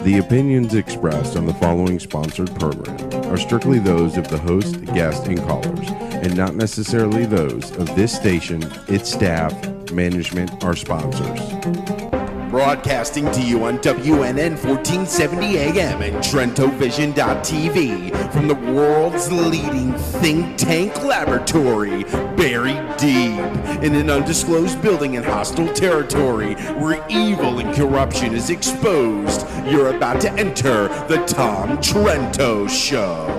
The opinions expressed on the following sponsored program are strictly those of the host, guest, and callers, and not necessarily those of this station, its staff, management, or sponsors. Broadcasting to you on WNN 1470 AM and TrentoVision.tv from the world's leading think tank laboratory, buried deep in an undisclosed building in hostile territory where evil and corruption is exposed. You're about to enter the Tom Trento Show.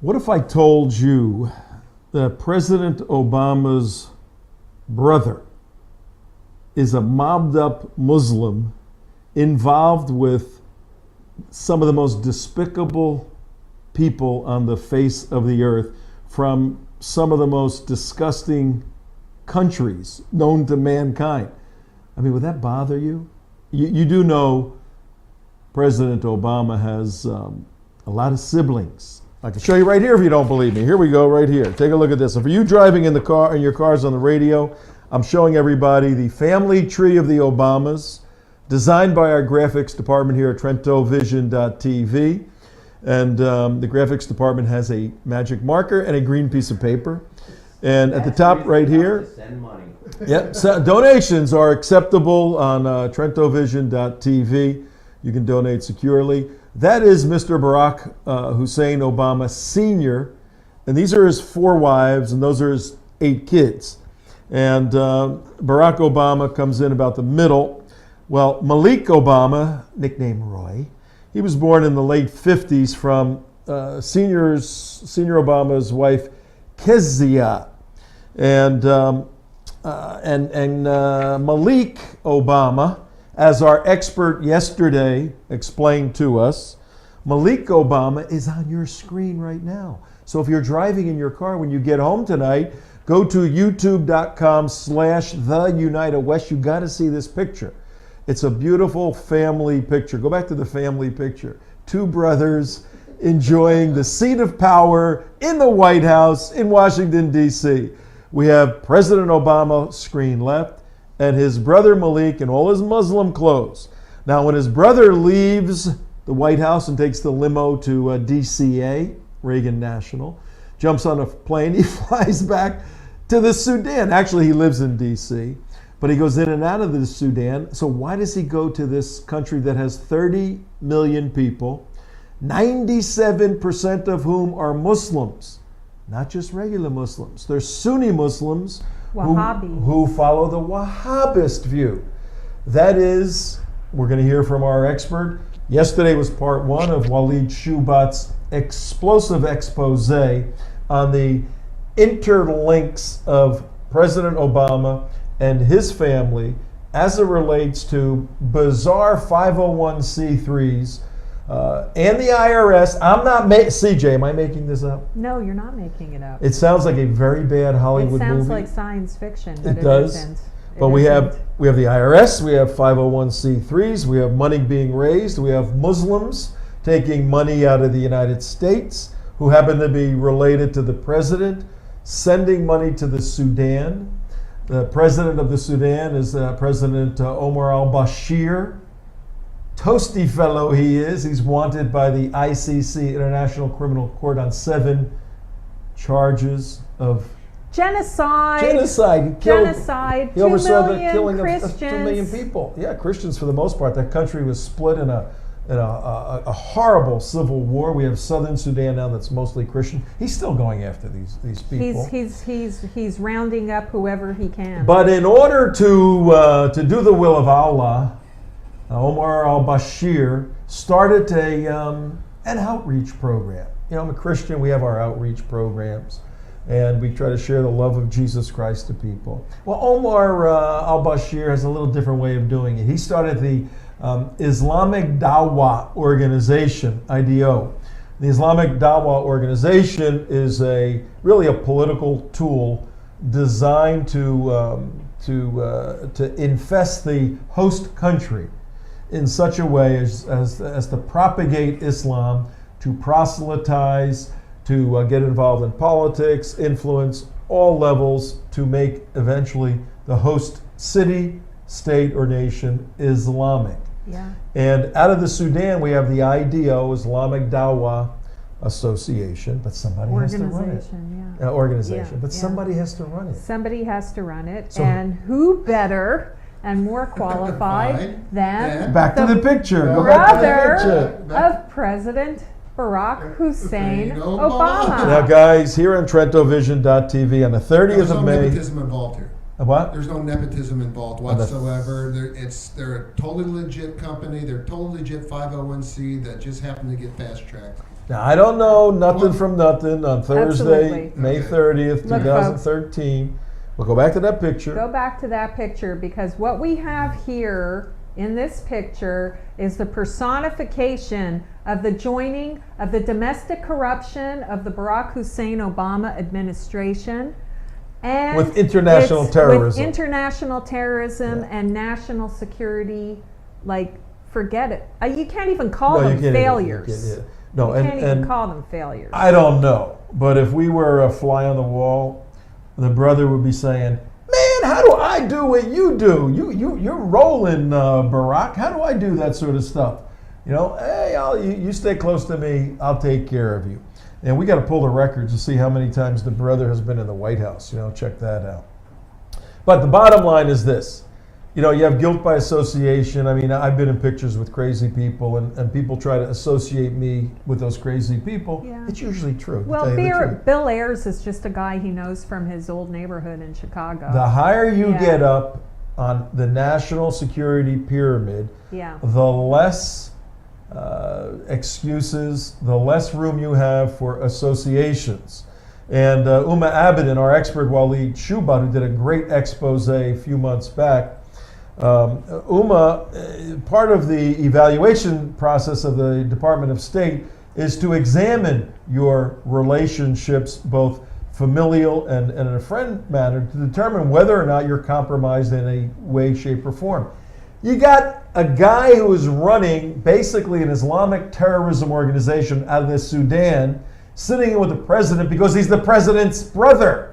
What if I told you that President Obama's brother is a mobbed up Muslim involved with some of the most despicable people on the face of the earth from some of the most disgusting countries known to mankind? I mean, would that bother you? You do know President Obama has a lot of siblings. I can show you right here if you don't believe me. Here we go, right here. Take a look at this. And for you driving in the car, in your cars on the radio, I'm showing everybody the family tree of the Obamas, designed by our graphics department here at TrentoVision.tv. And the graphics department has a magic marker and a green piece of paper. And at the top right here, send money. Yep, so donations are acceptable on TrentoVision.tv. You can donate securely. That is Mr. Barack Hussein Obama Sr., and these are his 4 wives, and those are his 8 kids. And Barack Obama comes in about the middle. Well, Malik Obama, nicknamed Roy, he was born in the late 50s from Senior Obama's wife, Kezia. And Malik Obama, as our expert yesterday explained to us, Malik Obama is on your screen right now. So if you're driving in your car when you get home tonight, go to youtube.com/theunitedwest. You got to see this picture. It's a beautiful family picture. Go back to the family picture. 2 brothers enjoying the seat of power in the White House in Washington, D.C. We have President Obama, screen left, and his brother Malik in all his Muslim clothes. Now, when his brother leaves the White House and takes the limo to DCA, Reagan National, jumps on a plane, he flies back to the Sudan. Actually, he lives in DC, but he goes in and out of the Sudan. So why does he go to this country that has 30 million people, 97% of whom are Muslims? Not just regular Muslims. They're Sunni Muslims who follow the Wahhabist view. That is, we're going to hear from our expert. Yesterday was part 1 of Walid Shoebat's explosive expose on the interlinks of President Obama and his family as it relates to bizarre 501c3s and the IRS. I'm not CJ, am I making this up? No, you're not making it up. It sounds like a very bad Hollywood movie. It sounds like science fiction, but it does. Isn't. But we have the IRS, we have 501c3s, we have money being raised, we have Muslims taking money out of the United States who happen to be related to the president, sending money to the Sudan. The president of the Sudan is President Omar al-Bashir. Toasty fellow he is. He's wanted by the ICC, International Criminal Court, on 7 charges of genocide. He Genocide. 2 oversaw the million killing Christians. of 2 million people. Yeah, Christians for the most part. That country was split in a horrible civil war. We have southern Sudan now that's mostly Christian. He's still going after these people. He's rounding up whoever he can. But in order to do the will of Allah, Omar al-Bashir started an outreach program. You know, I'm a Christian. We have our outreach programs, and we try to share the love of Jesus Christ to people. Well, Omar al-Bashir has a little different way of doing it. He started the Islamic Dawah Organization, IDO. The Islamic Dawah Organization is really a political tool designed to infest the host country in such a way as to propagate Islam, to proselytize, to get involved in politics, influence all levels, to make eventually the host city, state or nation Islamic. Yeah. And out of the Sudan, we have the IDO, Islamic Dawah Association, but somebody has to run it. Organization, yeah. Organization, Yeah, but yeah. somebody has to run it. Somebody has to run it, So- and who better and more qualified than Back to the picture. Go back to brother the picture. of President Barack Hussein Obama. Obama. Now, guys, here on TrentoVision.tv on the 30th There's of no May. nepotism involved here. What? There's no nepotism involved Oh, that's- whatsoever. They're a totally legit company. They're a totally legit 501c that just happened to get fast tracked. Now, I don't know nothing from nothing on Thursday, Absolutely. May Okay. 30th, Look, 2013. We'll go back to that picture. Go back to that picture, because what we have here in this picture is the personification of the joining of the domestic corruption of the Barack Hussein Obama administration and With international it's terrorism. with international terrorism Yeah. and national security. Like, forget it. You can't even call No, you them can't even- failures. you can't- No, You and, can't even and call them failures. I don't know, but if we were a fly on the wall, the brother would be saying, "Man, how do I do what you do? You're rolling, Barack. How do I do that sort of stuff? You know, hey, you stay close to me. I'll take care of you." And we got to pull the records to see how many times the brother has been in the White House. You know, check that out. But the bottom line is this. You know, you have guilt by association. I mean, I've been in pictures with crazy people, and people try to associate me with those crazy people. Yeah. It's usually true. to Well, tell you the truth. Bill Ayers is just a guy he knows from his old neighborhood in Chicago. The higher you Yeah. get up on the national security pyramid, Yeah. the less excuses, the less room you have for associations. And Abedin, our expert Walid Shoebat, who did a great expose a few months back, part of the evaluation process of the Department of State is to examine your relationships, both familial and in a friend manner, to determine whether or not you're compromised in a way, shape, or form. You got a guy who is running basically an Islamic terrorism organization out of the Sudan, sitting in with the president because he's the president's brother.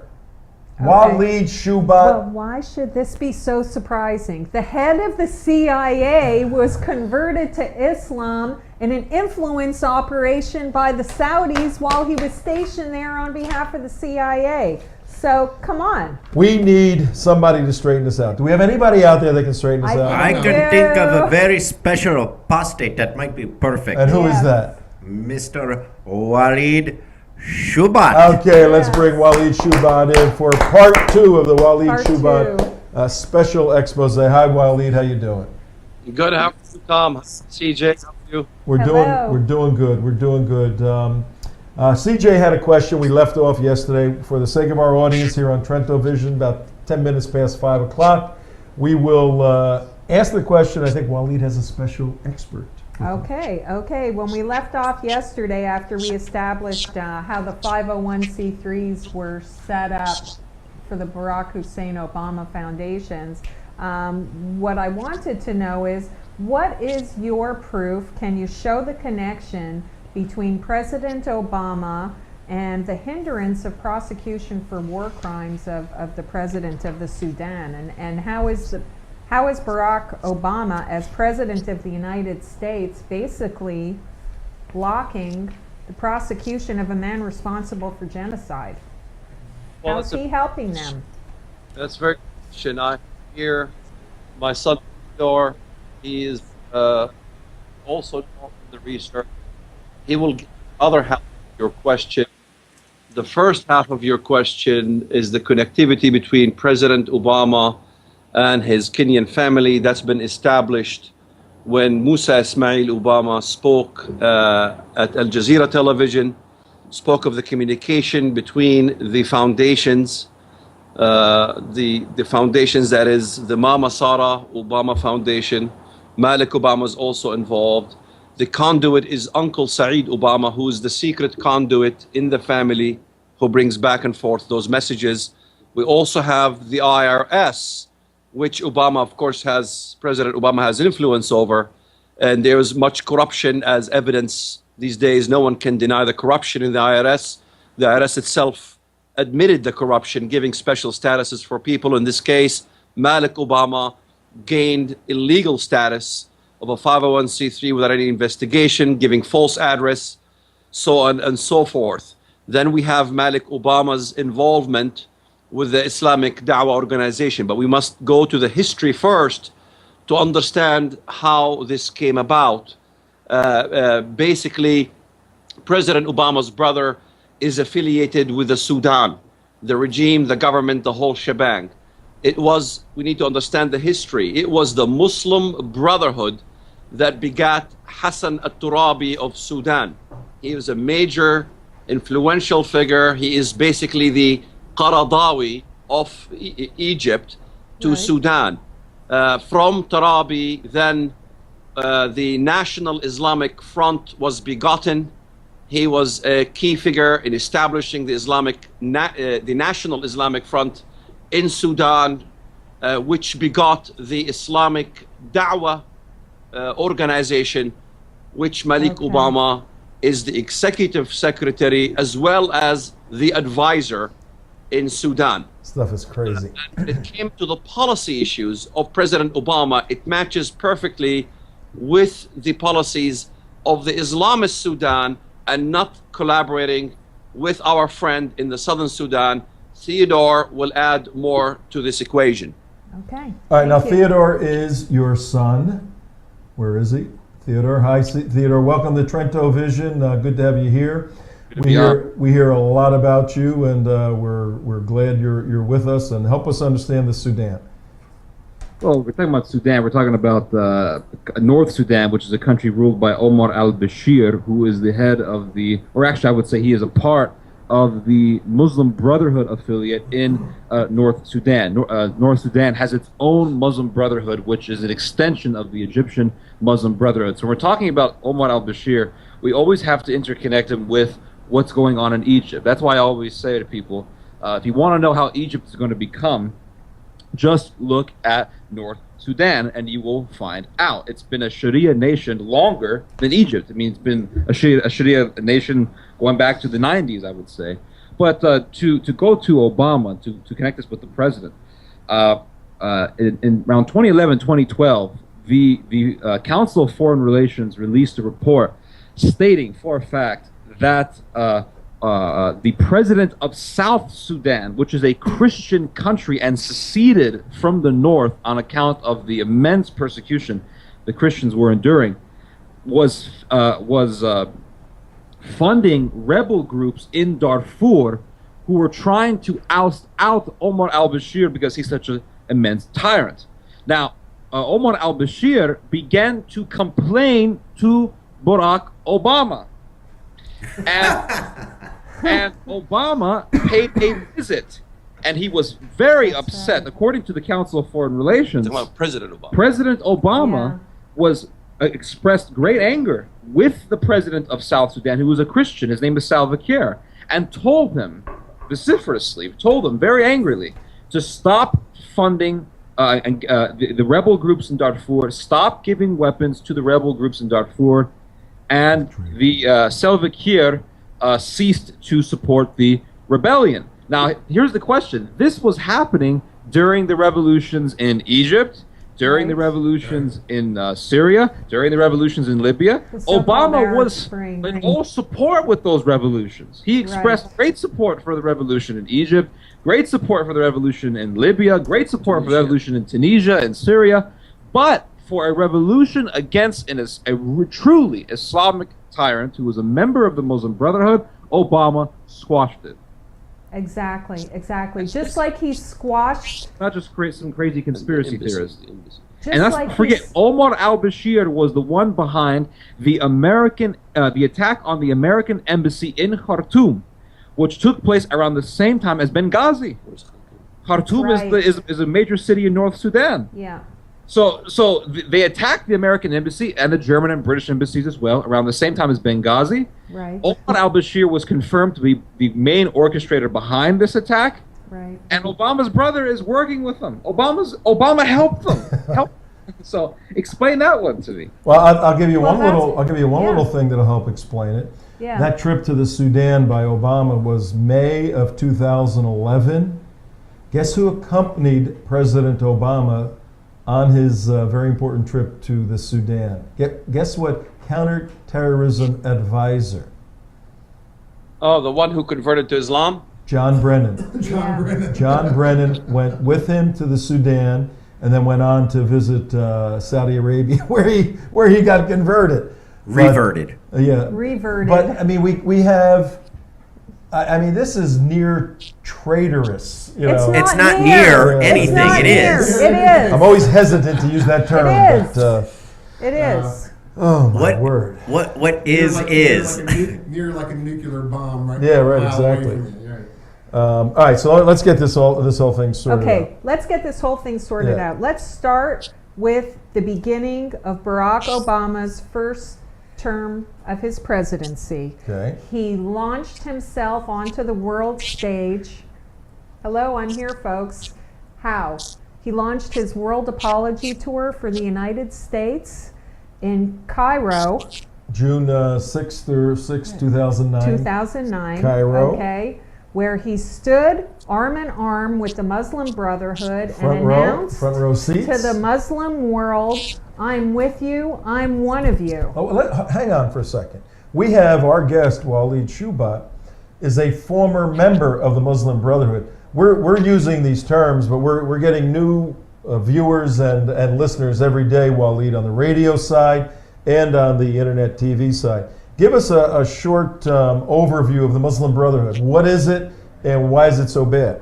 Walid Shoebat. Well, why should this be so surprising? The head of the CIA was converted to Islam in an influence operation by the Saudis while he was stationed there on behalf of the CIA. So, come on. We need somebody to straighten this out. Do we have anybody out there that can straighten this out? I No. can think of a very special apostate that might be perfect. And who is Yeah. that? Mr. Walid Shoebat. Okay, let's bring Walid Shoebat in for part 2 of the Walid Part Shoebat two. special expose. Hi, Walid. How you doing? Good. How are you, Tom? CJ, how are you? We're Hello. doing good. We're doing good. CJ had a question we left off yesterday. For the sake of our audience here on TrentoVision, about 10 minutes past 5 o'clock, we will ask the question. I think Walid has a special expert. Okay. When we left off yesterday, after we established how the 501c3s were set up for the Barack Hussein Obama foundations, what I wanted to know is, what is your proof? Can you show the connection between President Obama and the hindrance of prosecution for war crimes of the president of the Sudan? And how is Barack Obama, as President of the United States, basically blocking the prosecution of a man responsible for genocide? Well, How's he helping them? That's very good question. I hear my son door. He is also involved in the research. He will get the other half of your question. The first half of your question is the connectivity between President Obama and his Kenyan family. That's been established when Musa Ismail Obama spoke at Al Jazeera television, spoke of the communication between the foundations, the foundations, that is the Mama Sarah Obama Foundation. Malik Obama is also involved. The conduit is Uncle Saeed Obama, who is the secret conduit in the family who brings back and forth those messages. We also have the IRS, which Obama, of course, President Obama has influence over. And there is much corruption as evidence these days. No one can deny the corruption in the IRS. The IRS itself admitted the corruption, giving special statuses for people. In this case, Malik Obama gained illegal status of a 501c3 without any investigation, giving false address, so on and so forth. Then we have Malik Obama's involvement with the Islamic Dawah organization. But we must go to the history first to understand how this came about. Basically, President Obama's brother is affiliated with the Sudan, the regime, the government, the whole shebang. We need to understand the history. It was the Muslim Brotherhood that begat Hassan al-Turabi of Sudan. He was a major, influential figure. He is basically the Qaradawi of Egypt to Sudan. From Turabi, then the National Islamic Front was begotten. He was a key figure in establishing the National Islamic Front in Sudan, which begot the Islamic Dawah organization, which Malik Obama is the executive secretary as well as the advisor in Sudan. Stuff is crazy. When it came to the policy issues of President Obama, it matches perfectly with the policies of the Islamist Sudan and not collaborating with our friend in the southern Sudan. Theodore will add more to this equation. Okay. All right, now Thank you. Theodore is your son. Where is he? Theodore. Hi, Theodore. Welcome to TrentoVision. Good to have you here. We hear a lot about you, and we're glad you're with us. And help us understand the Sudan. Well, we're talking about Sudan. We're talking about North Sudan, which is a country ruled by Omar al-Bashir, who is the head of or actually I would say he is a part of the Muslim Brotherhood affiliate in North Sudan. North Sudan has its own Muslim Brotherhood, which is an extension of the Egyptian Muslim Brotherhood. So when we're talking about Omar al-Bashir, we always have to interconnect him with what's going on in Egypt. That's why I always say to people, if you want to know how Egypt is going to become, just look at North Sudan and you will find out. It's been a Sharia nation longer than Egypt. I mean, it's been a Sharia nation going back to the 90s, I would say. But to go to Obama, to connect this with the president, in around 2011, 2012, the Council of Foreign Relations released a report stating for a fact that the president of South Sudan, which is a Christian country and seceded from the north on account of the immense persecution the Christians were enduring, was funding rebel groups in Darfur who were trying to oust out Omar al-Bashir because he's such an immense tyrant. Now, Omar al-Bashir began to complain to Barack Obama. And Obama paid a visit, and he was very upset. According to the Council of Foreign Relations, President Obama was expressed great anger with the president of South Sudan, who was a Christian. His name is Salva Kiir, and told him vociferously, very angrily, to stop funding the rebel groups in Darfur, stop giving weapons to the rebel groups in Darfur, and the Salva Kiir ceased to support the rebellion. Now, here's the question. This was happening during the revolutions in Egypt, during the revolutions in Syria, during the revolutions in Libya. Obama was in all support with those revolutions. He expressed great support for the revolution in Egypt, great support for the revolution in Libya, great support for the revolution in Tunisia and Syria, but for a revolution against a truly Islamic tyrant who was a member of the Muslim Brotherhood, Obama squashed it. Exactly. Just like he squashed. Not just create some crazy conspiracy theorists. And let's not forget, Omar al-Bashir was the one behind the attack on the American embassy in Khartoum, which took place around the same time as Benghazi. Khartoum is a major city in North Sudan. Yeah. So they attacked the American embassy and the German and British embassies as well around the same time as Benghazi. Right. Omar al-Bashir was confirmed to be the main orchestrator behind this attack. Right. And Obama's brother is working with them. Obama helped them. So explain that one to me. Well, I'll give you one little thing that'll help explain it. Yeah. That trip to the Sudan by Obama was May of 2011. Guess who accompanied President Obama on his very important trip to the Sudan. Guess what? Counterterrorism advisor. Oh, the one who converted to Islam? John Brennan. John Brennan. John Brennan went with him to the Sudan and then went on to visit Saudi Arabia, where he got converted. Reverted. Yeah. Reverted. But I mean, we have. I mean, this is near traitorous. You know. It's not near. near anything. It's not It near. is. It is. I'm always hesitant to use that term. It is. But, It is. oh my What word. what is is. Near like a nuclear bomb, right? Yeah, right, a mile away exactly. from you, right. All right, so let's get this whole thing sorted out. Okay, let's get this whole thing sorted Yeah. out. Let's start with the beginning of Barack Obama's first term of his presidency. Okay. He launched himself onto the world stage. Hello, I'm here, folks. How? He launched his world apology tour for the United States in Cairo, June 6th, 2009. 2009. Cairo. Okay. Where he stood arm in arm with the Muslim Brotherhood Front and row, announced front row seats. to the Muslim world, I'm with you, I'm one of you. Oh, hang on for a second. We have our guest, Walid Shoebat, is a former member of the Muslim Brotherhood. We're using these terms, but we're getting new viewers and listeners every day, Walid, on the radio side and on the internet TV side. Give us a short overview of the Muslim Brotherhood. What is it, and why is it so bad?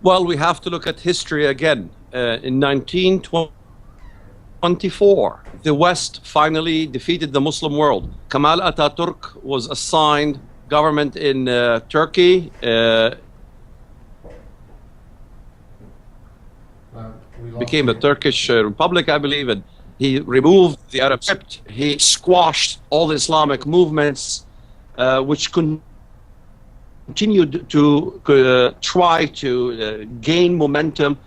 Well, we have to look at history again. In 1924, the West finally defeated the Muslim world. Kemal Ataturk was assigned government in Turkey. Became the Turkish Republic, I believe, and he removed the Arab script. He squashed all the Islamic movements, which continued to try to gain momentum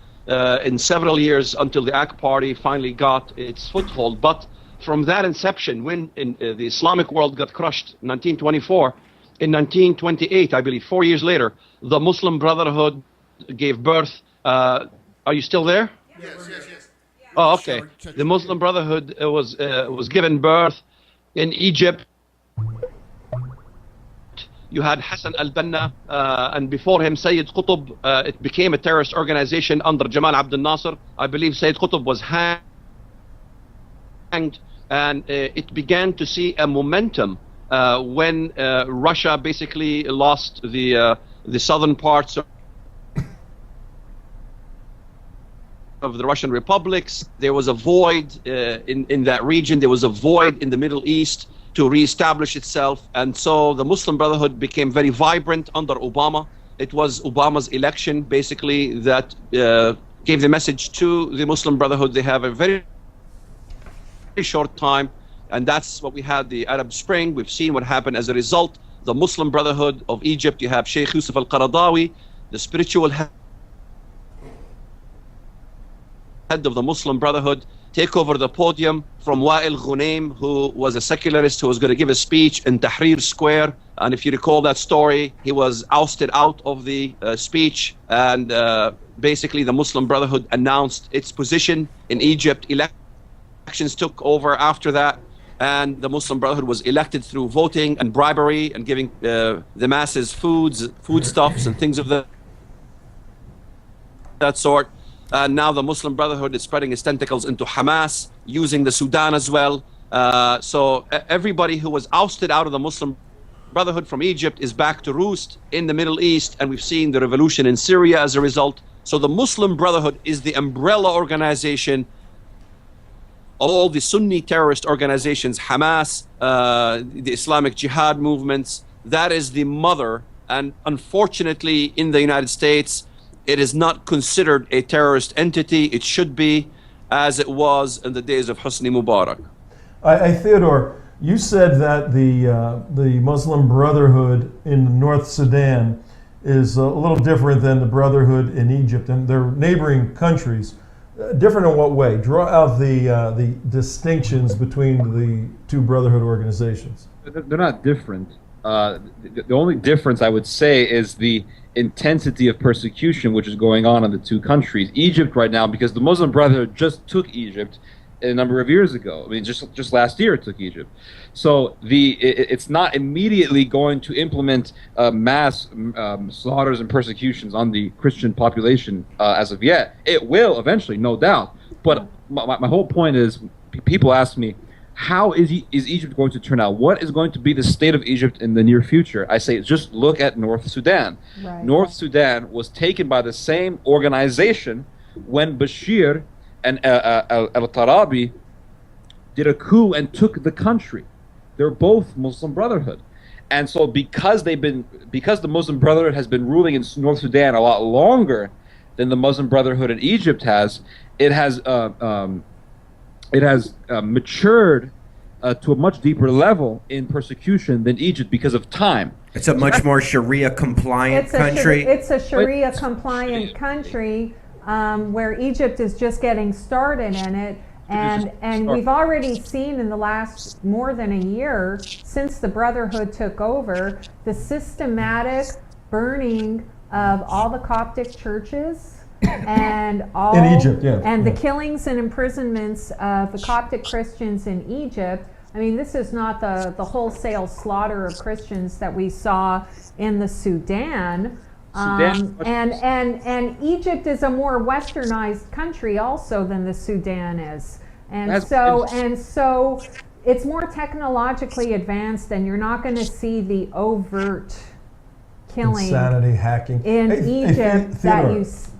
in several years until the AK Party finally got its foothold. But from that inception, when the Islamic world got crushed in 1924, in 1928, I believe, 4 years later, the Muslim Brotherhood gave birth. Are you still there? Yes. Oh, okay. The Muslim Brotherhood was given birth in Egypt. You had Hassan al-Banna, and before him Sayyid Qutb. It became a terrorist organization under Jamal Abdel Nasser. I believe Sayyid Qutb was hanged, and it began to see a momentum when Russia basically lost the southern parts of the Russian republics. There was a void in that region. There was a void in the Middle East to reestablish itself. And so the Muslim Brotherhood became very vibrant under Obama. It was Obama's election, basically, that gave the message to the Muslim Brotherhood. They have a very, very short time. And that's what we had, the Arab Spring. We've seen what happened as a result. The Muslim Brotherhood of Egypt, you have Sheikh Yusuf al-Qaradawi, the spiritual head of the Muslim Brotherhood, take over the podium from Wa'il Ghunaim, who was a secularist who was going to give a speech in Tahrir Square. And if you recall that story, he was ousted out of the speech. And basically the Muslim Brotherhood announced its position in Egypt. Elections took over after that. And the Muslim Brotherhood was elected through voting and bribery and giving the masses foodstuffs and things of that sort. Now the Muslim Brotherhood is spreading its tentacles into Hamas, using the Sudan as well. So everybody who was ousted out of the Muslim Brotherhood from Egypt is back to roost in the Middle East, and we've seen the revolution in Syria as a result. So the Muslim Brotherhood is the umbrella organization of all the Sunni terrorist organizations, Hamas, the Islamic Jihad movements. That is the mother, and unfortunately in the United States, it is not considered a terrorist entity. It should be, as it was in the days of Hosni Mubarak. Theodore, you said that the Muslim Brotherhood in North Sudan is a little different than the Brotherhood in Egypt, and they're neighboring countries. Different in what way? Draw out the distinctions between the two Brotherhood organizations. They're not different. The only difference I would say is the intensity of persecution which is going on in the two countries. Egypt right now, because the Muslim Brotherhood just took Egypt a number of years ago. I mean, just last year it took Egypt. So it's not immediately going to implement mass slaughters and persecutions on the Christian population as of yet. It will eventually, no doubt. But my whole point is, people ask me, how is Egypt going to turn out? What is going to be the state of Egypt in the near future? I say, just look at North Sudan. Right. North Sudan was taken by the same organization when Bashir and al-Tarabi did a coup and took the country. They're both Muslim Brotherhood. And so because the Muslim Brotherhood has been ruling in North Sudan a lot longer than the Muslim Brotherhood in Egypt has, it has matured to a much deeper level in persecution than Egypt because of time. It's a much more Sharia-compliant country. It's a Sharia-compliant country where Egypt is just getting started in it. And we've already seen in the last more than a year, since the Brotherhood took over, the systematic burning of all the Coptic churches and all in Egypt, yeah, and the killings and imprisonments of the Coptic Christians in Egypt. I mean, this is not the wholesale slaughter of Christians that we saw in the Sudan. And Egypt is a more westernized country also than the Sudan is. And so it's more technologically advanced, and you're not going to see the overt killing, insanity, hacking in Egypt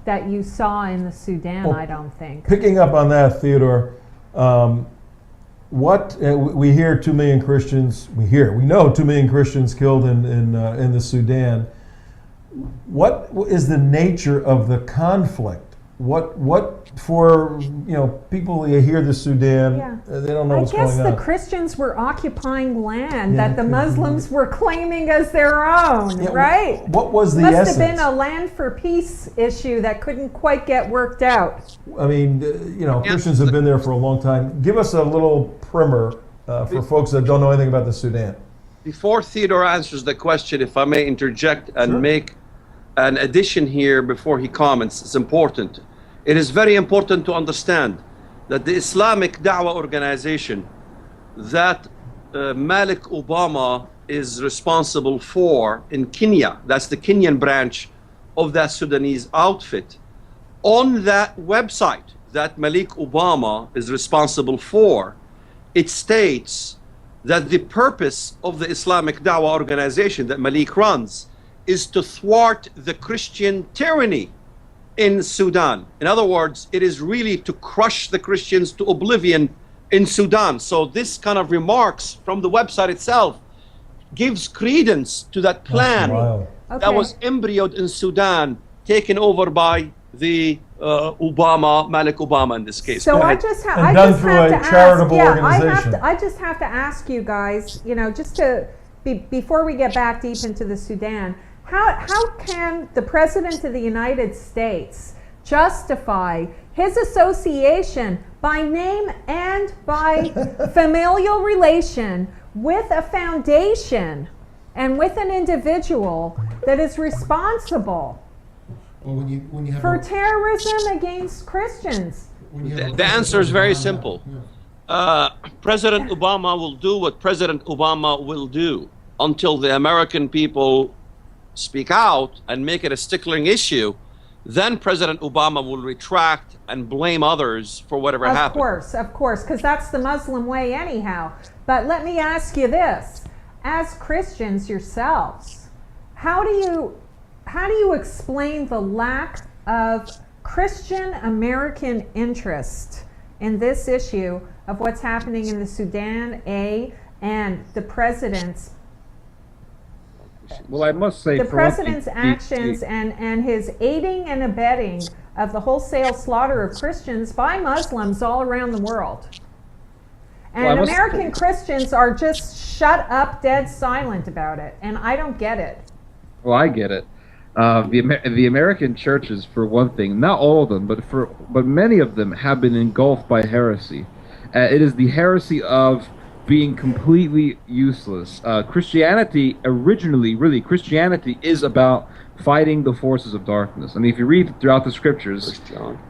that you saw in the Sudan. Well, I don't think. Picking up on that, Theodore, we hear 2 million Christians. We know 2 million Christians killed in the Sudan. What is the nature of the conflict? What for people who hear the Sudan, they don't know what's going on. I guess the Christians were occupying land that the Muslims were claiming as their own, right? What was the Must essence? have been a land for peace issue that couldn't quite get worked out. I mean, Christians have been there for a long time. Give us a little primer for folks that don't know anything about the Sudan. Before Theodore answers the question, if I may interject and make an addition here before he comments, it's important. It is very important to understand that the Islamic Dawah organization that Malik Obama is responsible for in Kenya, that's the Kenyan branch of that Sudanese outfit, on that website that Malik Obama is responsible for, it states that the purpose of the Islamic Dawah organization that Malik runs is to thwart the Christian tyranny in Sudan. In other words, it is really to crush the Christians to oblivion in Sudan. So this kind of remarks from the website itself gives credence to that plan that was embryoed in Sudan, taken over by the Malik Obama in this case. So I just have to ask you guys, just to before we get back deep into the Sudan, how can the President of the United States justify his association by name and by familial relation with a foundation and with an individual that is responsible for terrorism against Christians? The answer is very simple. President Obama will do what President Obama will do until the American people speak out and make it a stickling issue. Then President Obama will retract and blame others for whatever happened. Of course, because that's the Muslim way anyhow. But let me ask you this. As Christians yourselves, how do you explain the lack of Christian American interest in this issue of what's happening in the Sudan, and the president's I must say, the president's actions and his aiding and abetting of the wholesale slaughter of Christians by Muslims all around the world. And American Christians are just shut up, dead silent about it, and I don't get it. Well, I get it. The American churches, for one thing, not all of them, but many of them have been engulfed by heresy. It is the heresy of being completely useless. Christianity originally, Christianity is about fighting the forces of darkness. I mean, if you read throughout the scriptures,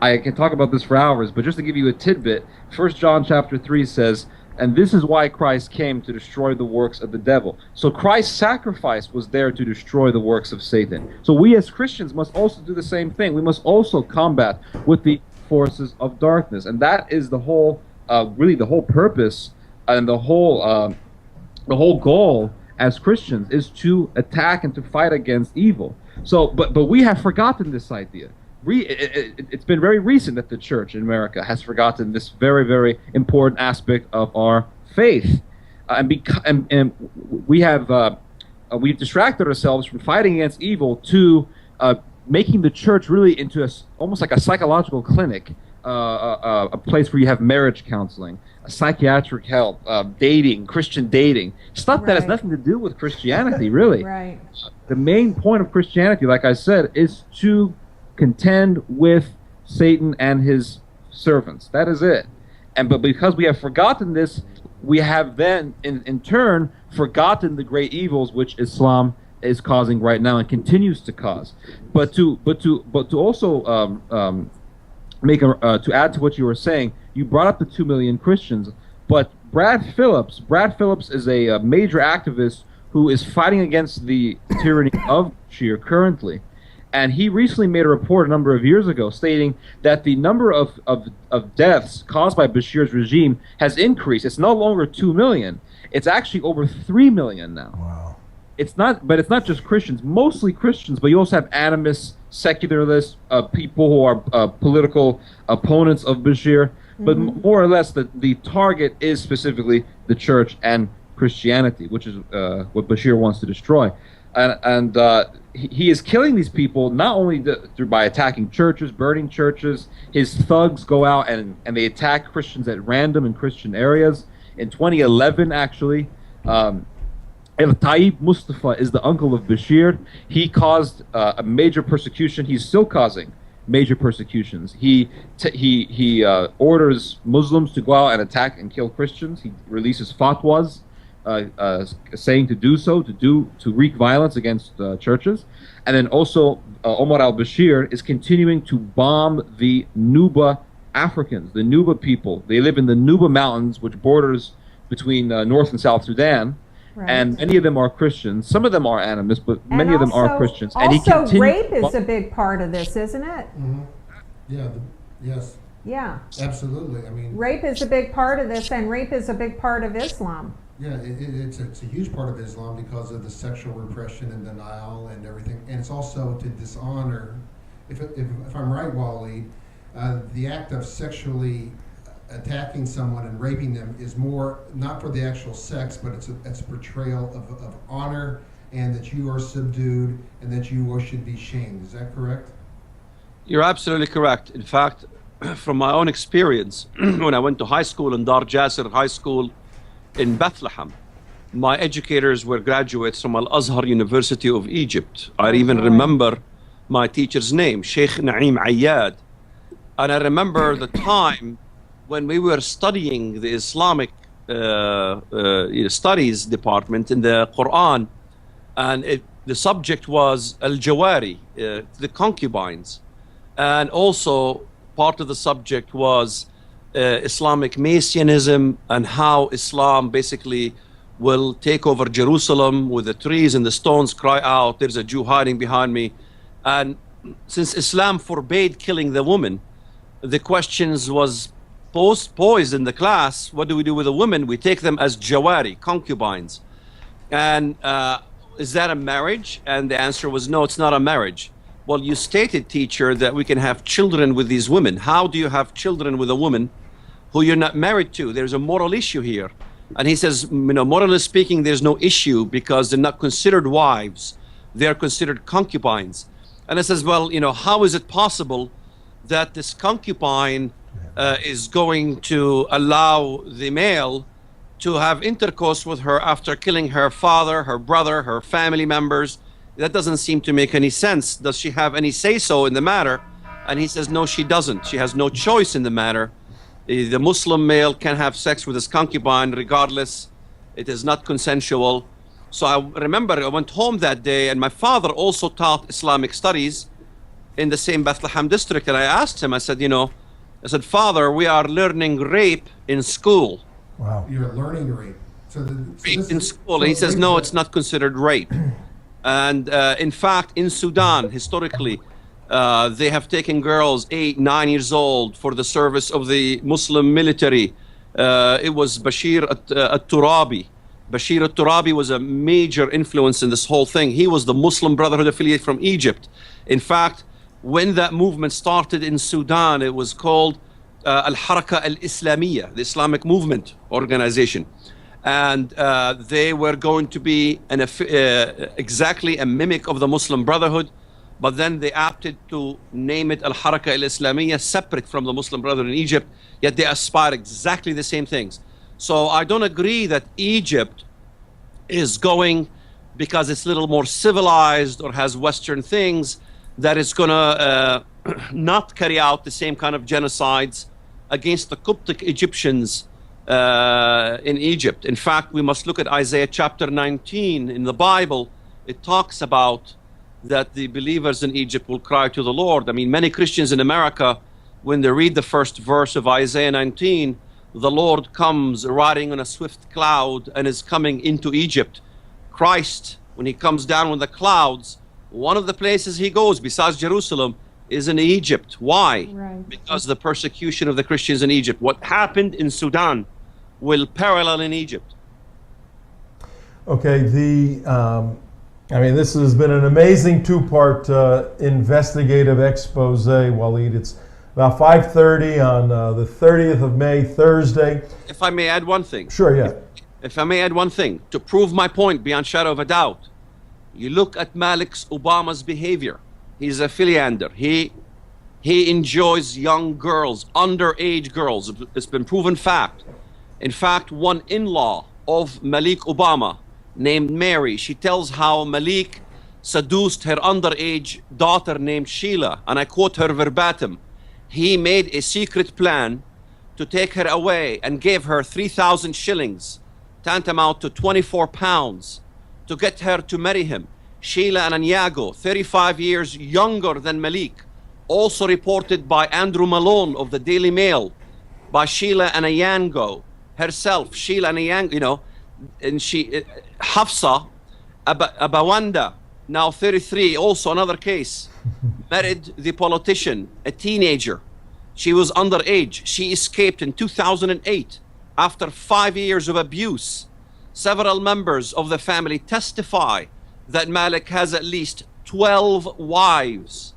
I can talk about this for hours, but just to give you a tidbit, 1 John chapter 3 says, and this is why Christ came, to destroy the works of the devil. So Christ's sacrifice was there to destroy the works of Satan. So we as Christians must also do the same thing. We must also combat with the forces of darkness. And that is the whole, really the whole purpose and the whole goal as Christians, is to attack and to fight against evil. So, but we have forgotten this idea. It's been very recent that the church in America has forgotten this very, very important aspect of our faith, and we've distracted ourselves from fighting against evil to making the church really into almost like a psychological clinic, a place where you have marriage counseling, psychiatric help, dating, Christian dating, stuff that has nothing to do with Christianity, really. Right. The main point of Christianity, like I said, is to contend with Satan and his servants. That is it. But because we have forgotten this, we have then, in turn, forgotten the great evils which Islam is causing right now and continues to cause. But to also to add to what you were saying, you brought up the 2 million Christians, but Brad Phillips is a major activist who is fighting against the tyranny of Bashir currently. And he recently made a report a number of years ago stating that the number of deaths caused by Bashir's regime has increased. It's no longer 2 million. It's actually over 3 million now. Wow. It's not just Christians, mostly Christians, but you also have animists, secularists, people who are political opponents of Bashir. But more or less, the target is specifically the church and Christianity, which is what Bashir wants to destroy. And he is killing these people not only by attacking churches, burning churches. His thugs go out and they attack Christians at random in Christian areas. In 2011, actually, El-Taib Mustafa is the uncle of Bashir. He caused a major persecution. He's still causing major persecutions. He orders Muslims to go out and attack and kill Christians. He releases fatwas saying to do so, to wreak violence against churches. And then also Omar al-Bashir is continuing to bomb the Nuba Africans, the Nuba people. They live in the Nuba Mountains, which borders between North and South Sudan. Right. And many of them are Christians. Some of them are animists, but many of them are Christians. And also, rape is a big part of this, isn't it? Mm-hmm. Yeah. Yes. Yeah. Absolutely. I mean, rape is a big part of this, and rape is a big part of Islam. Yeah, it's a huge part of Islam because of the sexual repression and denial and everything. And it's also to dishonor. If I'm right, Walid, the act of sexually attacking someone and raping them is more not for the actual sex, but it's a portrayal of honor and that you are subdued and that you should be shamed. Is that correct? You're absolutely correct. In fact, from my own experience, when I went to high school in Dar Jasser High School in Bethlehem, my educators were graduates from Al-Azhar University of Egypt. I even remember my teacher's name, Sheikh Naim Ayyad. And I remember the time when we were studying the Islamic studies department in the Quran, and the subject was al-Jawari, the concubines. And also part of the subject was Islamic Messianism and how Islam basically will take over Jerusalem with the trees and the stones cry out, there's a Jew hiding behind me. And since Islam forbade killing the woman, the questions was poised in the class, what do we do with the women? We take them as Jawari, concubines. And is that a marriage? And the answer was no, it's not a marriage. Well, you stated, teacher, that we can have children with these women. How do you have children with a woman who you're not married to? There's a moral issue here. And he says, morally speaking, there's no issue because they're not considered wives. They're considered concubines. And I says, well, how is it possible that this concubine is going to allow the male to have intercourse with her after killing her father, her brother, her family members? That doesn't seem to make any sense. Does she have any say-so in the matter? And he says, no, she doesn't. She has no choice in the matter. The Muslim male can have sex with his concubine regardless. It is not consensual. So I remember I went home that day, and my father also taught Islamic studies in the same Bethlehem district. And I asked him, I said, I said, Father, we are learning rape in school. Wow. You're learning rape. Rape in school. And he says, no, it's not considered rape. And in fact, in Sudan, historically, they have taken girls 8, 9 years old for the service of the Muslim military. It was Bashir at-Turabi. Bashir at-Turabi was a major influence in this whole thing. He was the Muslim Brotherhood affiliate from Egypt. In fact, when that movement started in Sudan, it was called Al-Haraka Al-Islamiyya, the Islamic Movement Organization. And they were going to be exactly a mimic of the Muslim Brotherhood, but then they opted to name it Al-Haraka Al-Islamiyya, separate from the Muslim Brotherhood in Egypt, yet they aspire exactly the same things. So I don't agree that Egypt is going, because it's a little more civilized or has Western things, that it's going to not carry out the same kind of genocides against the Coptic Egyptians in Egypt. In fact, we must look at Isaiah chapter 19 in the Bible. It talks about that the believers in Egypt will cry to the Lord. I mean, many Christians in America, when they read the first verse of Isaiah 19, the Lord comes riding on a swift cloud and is coming into Egypt. Christ, when he comes down with the clouds, one of the places he goes besides Jerusalem is in Egypt. Why? Right. Because the persecution of the Christians in Egypt. What happened in Sudan will parallel in Egypt. Okay, this has been an amazing two-part investigative expose, Walid. It's about 5:30 on the 30th of May, Thursday. If I may add one thing. Sure, yeah. If I may add one thing, to prove my point beyond shadow of a doubt, you look at Obama's behavior. He's a philanderer. He enjoys young girls, underage girls. It's been proven fact. In fact, one in-law of Malik Obama, named Mary, she tells how Malik seduced her underage daughter named Sheila, and I quote her verbatim. He made a secret plan to take her away and gave her 3,000 shillings, tantamount to 24 pounds, to get her to marry him. Sheila Ananyago, 35 years younger than Malik, also reported by Andrew Malone of the Daily Mail, by Sheila Ananyago herself, Sheila Ananyago, and she, Hafsa Abawanda, now 33, also another case, married the politician, a teenager. She was underage. She escaped in 2008 after 5 years of abuse. Several members of the family testify that Malik has at least 12 wives.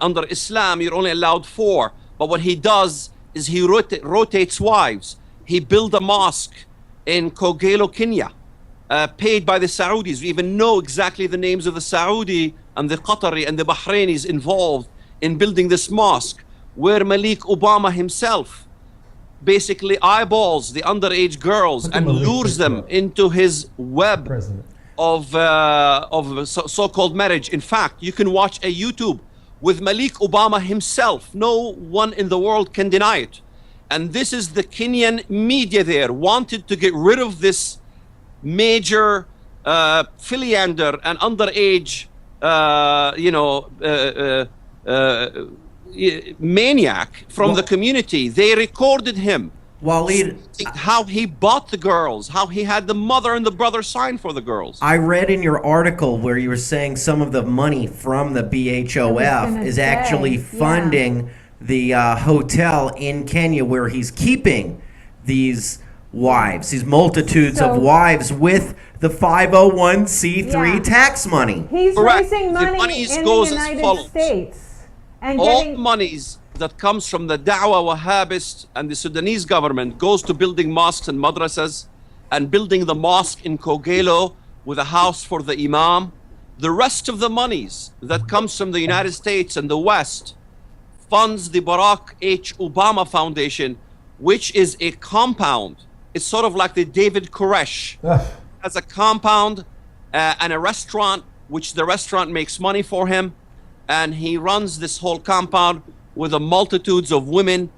Under Islam, you're only allowed 4, but what he does is he rotates wives. He built a mosque in Kogelo, Kenya, paid by the Saudis. We even know exactly the names of the Saudi and the Qatari and the Bahrainis involved in building this mosque, where Malik Obama himself basically eyeballs the underage girls and lures them into his web of so-called marriage. In fact, you can watch a YouTube with Malik Obama himself. No one in the world can deny it. And this is the Kenyan media there wanted to get rid of this major philander and underage maniac from the community. They recorded him. Walid, how he bought the girls, how he had the mother and the brother sign for the girls. I read in your article where you were saying some of the money from the BHOF is actually funding the hotel in Kenya where he's keeping these wives, these multitudes of wives with the 501c3 tax money. He's Correct. raising money in the United States. And all monies that comes from the Dawah Wahhabist and the Sudanese government goes to building mosques and madrasas and building the mosque in Kogelo with a house for the imam. The rest of the monies that comes from the United States and the West funds the Barack H. Obama Foundation, which is a compound. It's sort of like the David Koresh. Has a compound and a restaurant, which the restaurant makes money for him. And he runs this whole compound with the multitudes of women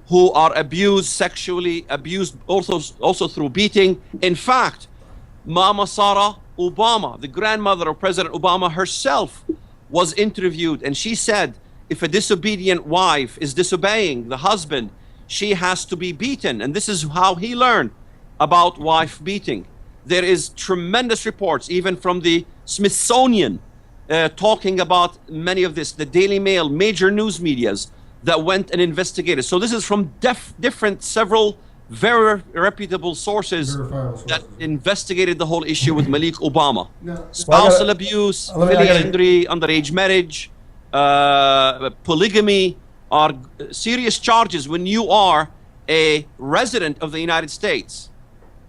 who are abused, sexually abused, also through beating. In fact, Mama Sarah Obama, the grandmother of President Obama herself, was interviewed, and she said, if a disobedient wife is disobeying the husband, she has to be beaten. And this is how he learned about wife beating. There is tremendous reports, even from the Smithsonian, talking about many of this, the Daily Mail, major news medias that went and investigated. So this is from different, several very reputable sources that investigated the whole issue with Malik Obama. Spousal abuse, polyandry, underage marriage, polygamy are serious charges when you are a resident of the United States.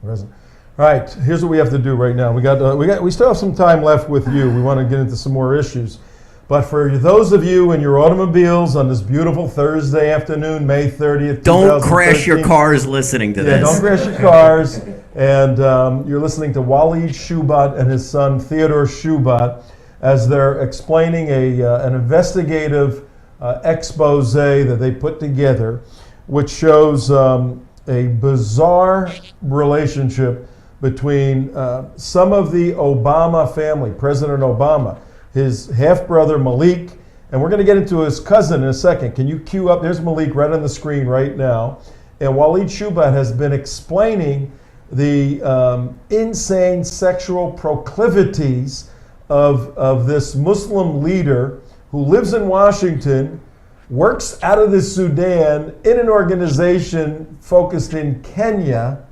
Resident. All right, here's what we have to do right now. We still have some time left with you. We want to get into some more issues. But for those of you in your automobiles on this beautiful Thursday afternoon, May 30th, don't crash your cars listening to this. Don't crash your cars. And you're listening to Walid Shoebat and his son Theodore Shoebat as they're explaining an investigative expose that they put together, which shows a bizarre relationship between some of the Obama family, President Obama, his half-brother Malik, and we're going to get into his cousin in a second. Can you cue up? There's Malik right on the screen right now. And Walid Shoebat has been explaining the insane sexual proclivities of this Muslim leader who lives in Washington, works out of the Sudan in an organization focused in Kenya.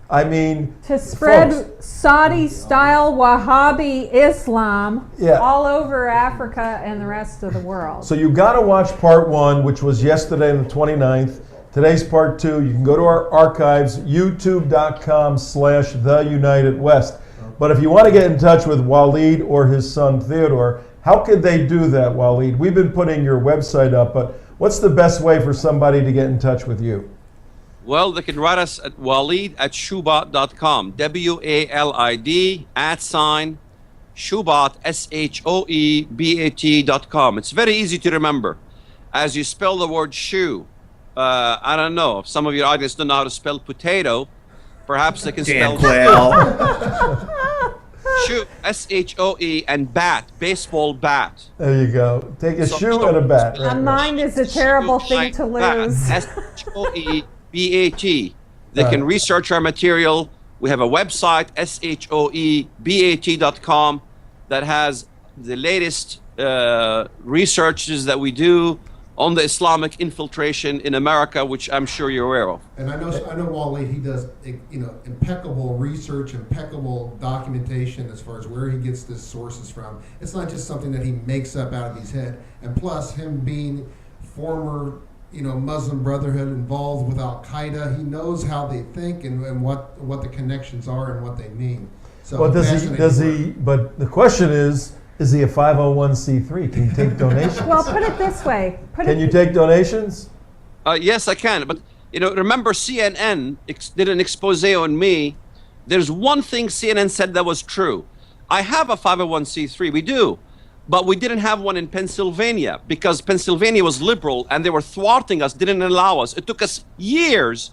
I mean, to spread Saudi-style Wahhabi Islam all over Africa and the rest of the world. So you got to watch part one, which was yesterday on the 29th. Today's part two. You can go to our archives, youtube.com/theunitedwest. But if you want to get in touch with Walid or his son Theodore, how could they do that, Walid? We've been putting your website up, but what's the best way for somebody to get in touch with you? Well, they can write us at walid@shoebat.com. WALID @Shoebat SHOEBAT.com. It's very easy to remember. As you spell the word shoe, I don't know if some of your audience don't know how to spell potato. Perhaps they can spell shoe, SHOE, and bat, baseball bat. There you go. Take a shoe and a bat. A mind is a terrible thing to lose. SHOEBAT. They can research our material. We have a website, SHOEBAT.com, that has the latest researches that we do on the Islamic infiltration in America, which I'm sure you're aware of. And I know Walid, he does impeccable research, impeccable documentation as far as where he gets his sources from. It's not just something that he makes up out of his head. And plus, him being former Muslim Brotherhood involved with Al Qaeda, he knows how they think and what the connections are and what they mean. So, well, does he? But the question is he a 501c3? Can you take donations? Well, put it this way. Can you take donations? Yes, I can. But remember, CNN did an expose on me. There's one thing CNN said that was true. I have a 501c3. We do. But we didn't have one in Pennsylvania because Pennsylvania was liberal and they were thwarting us, didn't allow us. It took us years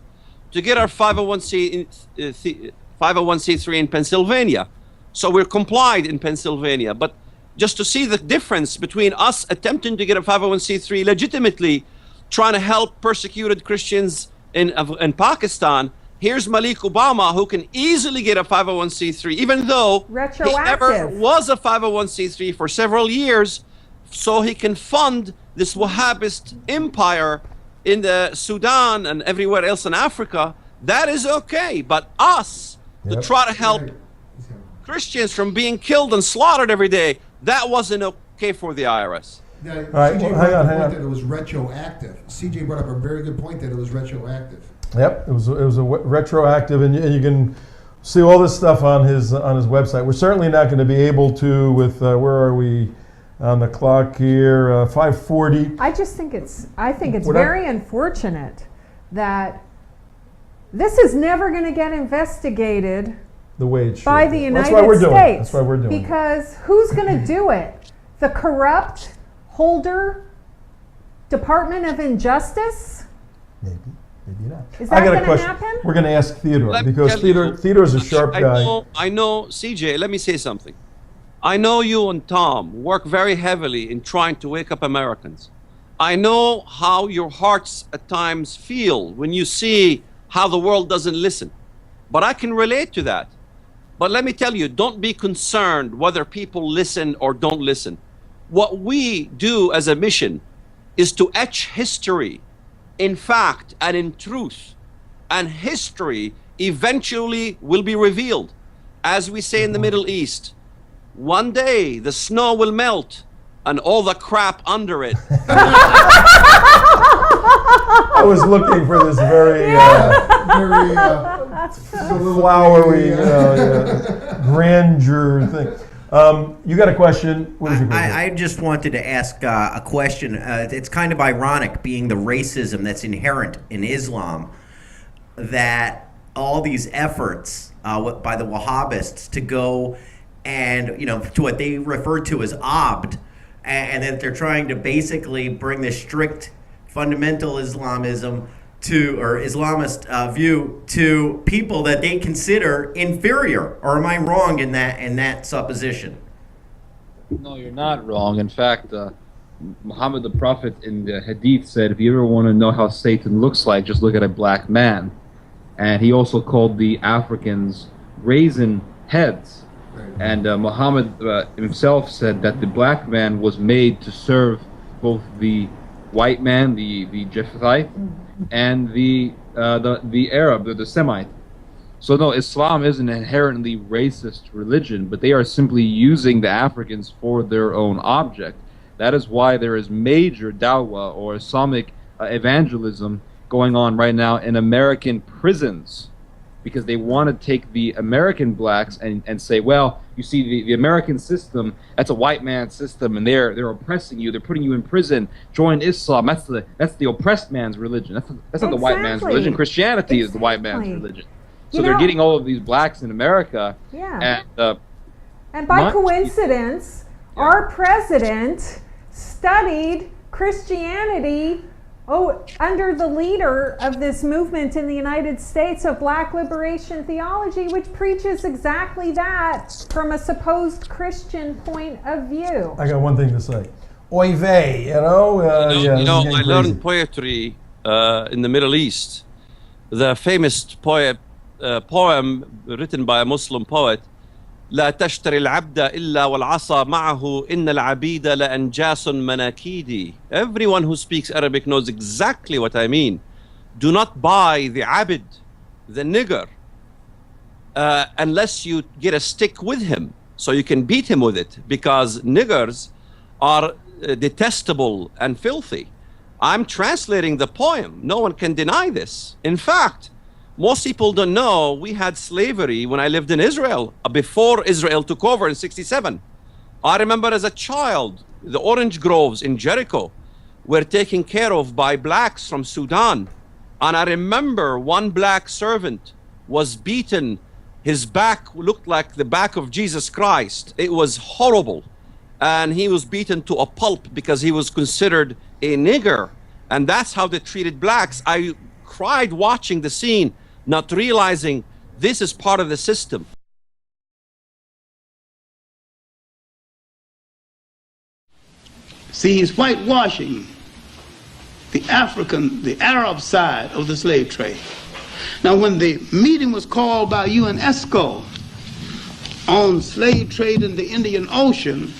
to get our 501c3 in Pennsylvania. So we're complied in Pennsylvania. But just to see the difference between us attempting to get a 501c3 legitimately, trying to help persecuted Christians in Pakistan, here's Malik Obama, who can easily get a 501c3, even though he never was a 501c3 for several years, so he can fund this Wahhabist empire in the Sudan and everywhere else in Africa. That is okay. But us, to try to help Christians from being killed and slaughtered every day, that wasn't okay for the IRS. Now, CJ brought up a point that it was retroactive. CJ brought up a very good point that it was retroactive. Yep, it was a retroactive, and you can see all this stuff on his website. We're certainly not going to be able to with where are we on the clock here? 5:40. I think it's very unfortunate that this is never going to get investigated the way it should by the United States. That's why we're doing it. Because who's going to do it? The corrupt holder Department of Injustice? Maybe not. Is that going to happen? we're going to ask Theodore, Let me because tell you, Theodore's a sharp guy. I know, CJ, let me say something. I know you and Tom work very heavily in trying to wake up Americans. I know how your hearts at times feel when you see how the world doesn't listen. But I can relate to that. But let me tell you, don't be concerned whether people listen or don't listen. What we do as a mission is to etch history in fact and in truth. And history eventually will be revealed. As we say in the Middle East, one day the snow will melt and all the crap under it. I was looking for this very flowery grandeur thing. You got a question? What is your question? I just wanted to ask a question. It's kind of ironic, being the racism that's inherent in Islam, that all these efforts by the Wahhabists to go and, to what they refer to as Abd, and that they're trying to basically bring this strict fundamental Islamism to, or Islamist view to people that they consider inferior. Or am I wrong in that supposition? No, you're not wrong. In fact, Muhammad the Prophet in the Hadith said, if you ever want to know how Satan looks like, just look at a black man. And he also called the Africans raisin heads. And Muhammad himself said that the black man was made to serve both the white man, the Japhethite, and the Arab, the Semite. So no, Islam is an inherently racist religion, but they are simply using the Africans for their own object. That is why there is major dawah or Islamic evangelism going on right now in American prisons, because they want to take the American blacks and say, well, you see, the American system, that's a white man's system, and they're oppressing you, they're putting you in prison. Join Islam. That's the oppressed man's religion. That's not the white man's religion. Christianity is the white man's religion. So they're getting all of these blacks in America. Yeah. And by coincidence, our president studied Christianity under the leader of this movement in the United States of Black Liberation Theology, which preaches exactly that from a supposed Christian point of view. I got one thing to say. Oy vey, I learned poetry in the Middle East. The famous poem written by a Muslim poet, لا تشتري العبد إلا والعصا معه إن العبيد لأنجاس مناكيدي. Everyone who speaks Arabic knows exactly what I mean. Do not buy the abid, the nigger, unless you get a stick with him so you can beat him with it, because niggers are detestable and filthy. I'm translating the poem. No one can deny this. In fact, most people don't know we had slavery when I lived in Israel, before Israel took over in '67. I remember as a child, the orange groves in Jericho were taken care of by blacks from Sudan. And I remember one black servant was beaten. His back looked like the back of Jesus Christ. It was horrible. And he was beaten to a pulp because he was considered a nigger. And that's how they treated blacks. I cried watching the scene, not realizing this is part of the system. See, he's whitewashing the Arab side of the slave trade. Now, when the meeting was called by UNESCO on slave trade in the Indian Ocean,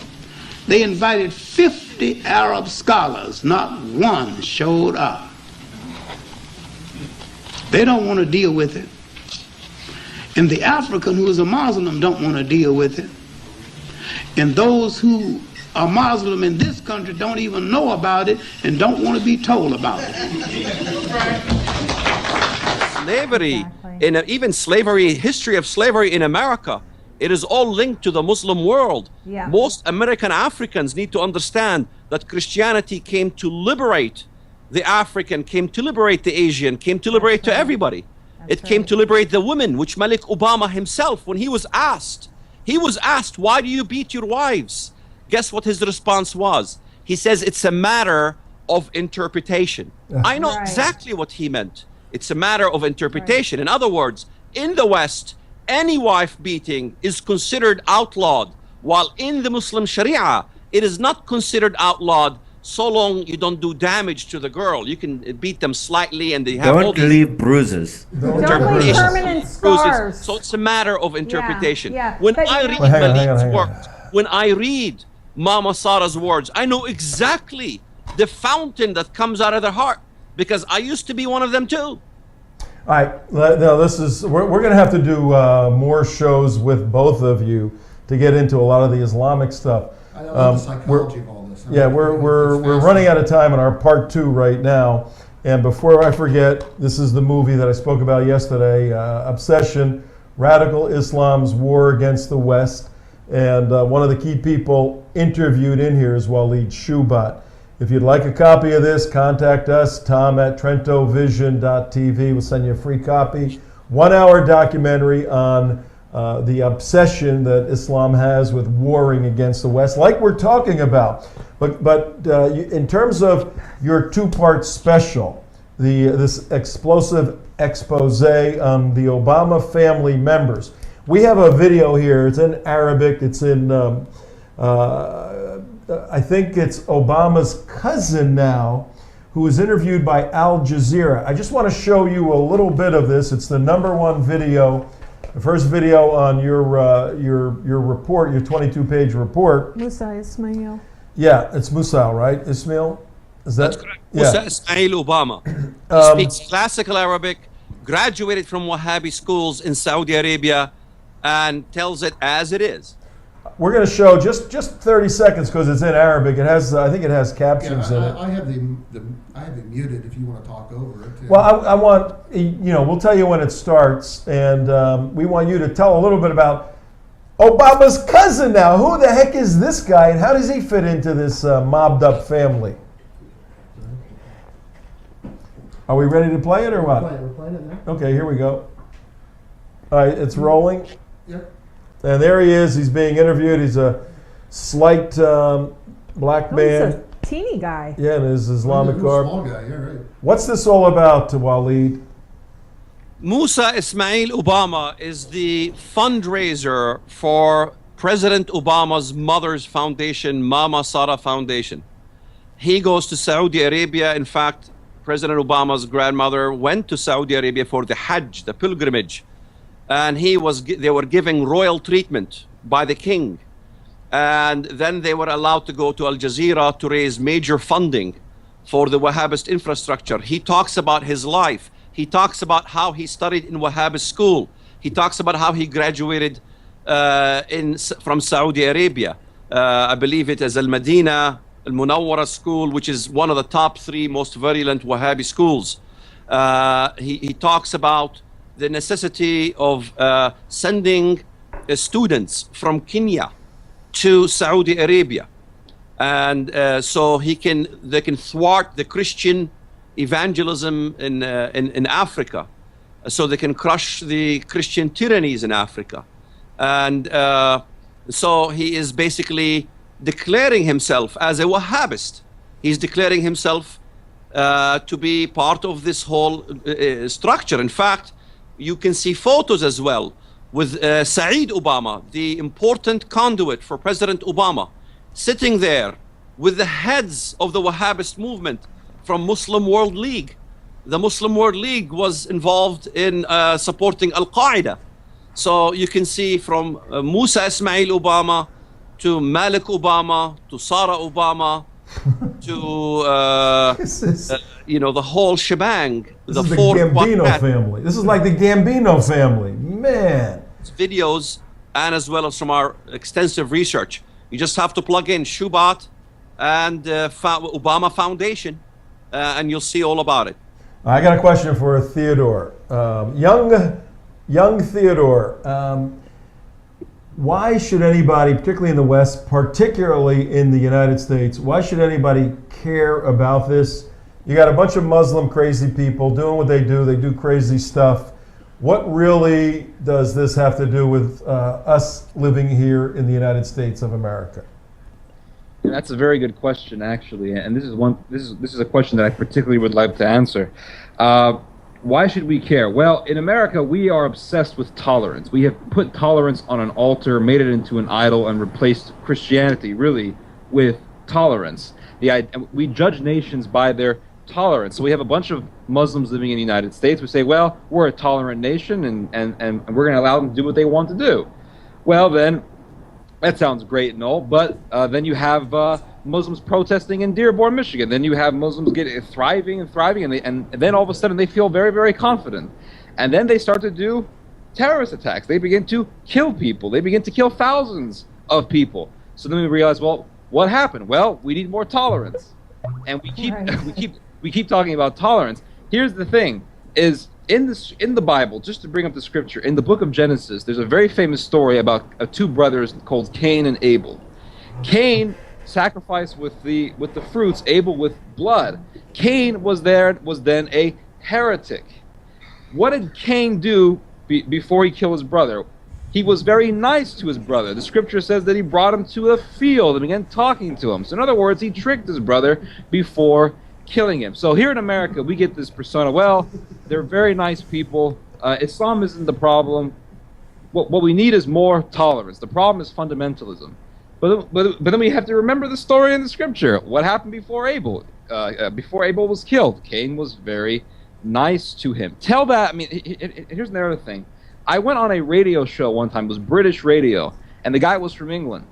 they invited 50 Arab scholars. Not one showed up. They don't want to deal with it. And the African who is a Muslim don't want to deal with it. And those who are Muslim in this country don't even know about it and don't want to be told about it. Slavery, even slavery, history of slavery in America, it is all linked to the Muslim world. Yeah. Most American Africans need to understand that Christianity came to liberate the African, came to liberate the Asian, came to liberate to everybody. It came to liberate the women, which Malik Obama himself, when he was asked, why do you beat your wives? Guess what his response was? He says, it's a matter of interpretation. I know exactly what he meant. It's a matter of interpretation. In other words, in the West, any wife beating is considered outlawed, while in the Muslim Sharia, it is not considered outlawed so long you don't do damage to the girl. You can beat them slightly and they have all Don't these leave bruises. Don't leave permanent scars. So it's a matter of interpretation. yeah. When But I you read know- Hang on. Malik's words, when I read Mama Sarah's words, I know exactly the fountain that comes out of their heart, because I used to be one of them too. All right, now we're going to have to do more shows with both of you to get into a lot of the Islamic stuff. I love the psychology of all this. I Yeah, mean, we're it's running out of time on our part 2 right now. And before I forget, this is the movie that I spoke about yesterday, Obsession, Radical Islam's War Against the West. And one of the key people interviewed in here is Walid Shoebat. If you'd like a copy of this, contact us, Tom at TrentoVision.tv. We'll send you a free copy. 1-hour documentary on the obsession that Islam has with warring against the West, like we're talking about. But in terms of your 2-part special, this explosive expose on the Obama family members, we have a video here. It's in Arabic. It's in I think it's Obama's cousin now, who was interviewed by Al Jazeera. I just want to show you a little bit of this. It's the #1 video, the first video on your report, your 22-page report. Musa Ismail. Yeah, it's Musa, right? Ismail? Is that? That's correct. Yeah. Musa Ismail Obama. He speaks classical Arabic, graduated from Wahhabi schools in Saudi Arabia, and tells it as it is. We're going to show just 30 seconds because it's in Arabic. It has, I think it has captions in it. I have it muted if you want to talk over it. Well, I want, we'll tell you when it starts, and we want you to tell a little bit about Obama's cousin now. Who the heck is this guy, and how does he fit into this mobbed up family? Are we ready to play it or what? We're playing it now. Okay, here we go. All right, it's rolling. Yep. And there he is. He's being interviewed. He's a slight black Oh, man. he's a teeny guy. Yeah, in his Islamic He's a garb. small guy, yeah, right. What's this all about, Walid? Musa Ismail Obama is the fundraiser for President Obama's mother's foundation, Mama Sarah Foundation. He goes to Saudi Arabia. In fact, President Obama's grandmother went to Saudi Arabia for the Hajj, the pilgrimage. And they were giving royal treatment by the king. And then they were allowed to go to Al Jazeera to raise major funding for the Wahhabist infrastructure. He talks about his life. He talks about how he studied in Wahhabist school. He talks about how he graduated from Saudi Arabia. I believe it is Al-Madina, Al-Munawwara school, which is one of the top 3 most virulent Wahhabi schools. He talks about the necessity of sending students from Kenya to Saudi Arabia, and so they can thwart the Christian evangelism in Africa, so they can crush the Christian tyrannies in Africa, and so he is basically declaring himself as a Wahhabist. He's declaring himself to be part of this whole structure. In fact, you can see photos as well with Saeed Obama, the important conduit for President Obama, sitting there with the heads of the Wahhabist movement from Muslim World League. The Muslim World League was involved in supporting Al-Qaeda. So you can see from Musa Ismail Obama to Malik Obama to Sarah Obama to the whole shebang. This is the Gambino family. This is like the Gambino family. Man. Videos, and as well as from our extensive research. You just have to plug in Shoebat and Obama Foundation, and you'll see all about it. I got a question for Theodore. Young Theodore. Why should anybody, particularly in the West, particularly in the United States, why should anybody care about this? You got a bunch of Muslim crazy people doing what they do crazy stuff. What really does this have to do with us living here in the United States of America? Yeah, that's a very good question, actually, and this is a question that I particularly would like to answer. Why should we care? Well, in America, we are obsessed with tolerance. We have put tolerance on an altar, made it into an idol, and replaced Christianity, really, with tolerance. We judge nations by their tolerance. So we have a bunch of Muslims living in the United States. We say, well, we're a tolerant nation, and we're going to allow them to do what they want to do. Well, then, that sounds great and all, but then you have Muslims protesting in Dearborn, Michigan. Then you have Muslims thriving, and then all of a sudden they feel very, very confident. And then they start to do terrorist attacks. They begin to kill people. They begin to kill thousands of people. So then we realize, well, what happened? Well, we need more tolerance. And we keep talking about tolerance. Here's the thing, is in the Bible, just to bring up the scripture, in the book of Genesis, there's a very famous story about two brothers called Cain and Abel. Cain sacrificed with the fruits, Abel with blood. Cain was then a heretic. What did Cain do before he killed his brother? He was very nice to his brother. The scripture says that he brought him to a field and began talking to him. So in other words, he tricked his brother before killing him. So here in America, we get this persona. Well, they're very nice people. Islam isn't the problem. What we need is more tolerance. The problem is fundamentalism. But then we have to remember the story in the scripture. What happened before Abel? Before Abel was killed, Cain was very nice to him. Here's another thing. I went on a radio show one time. It was British radio, and the guy was from England.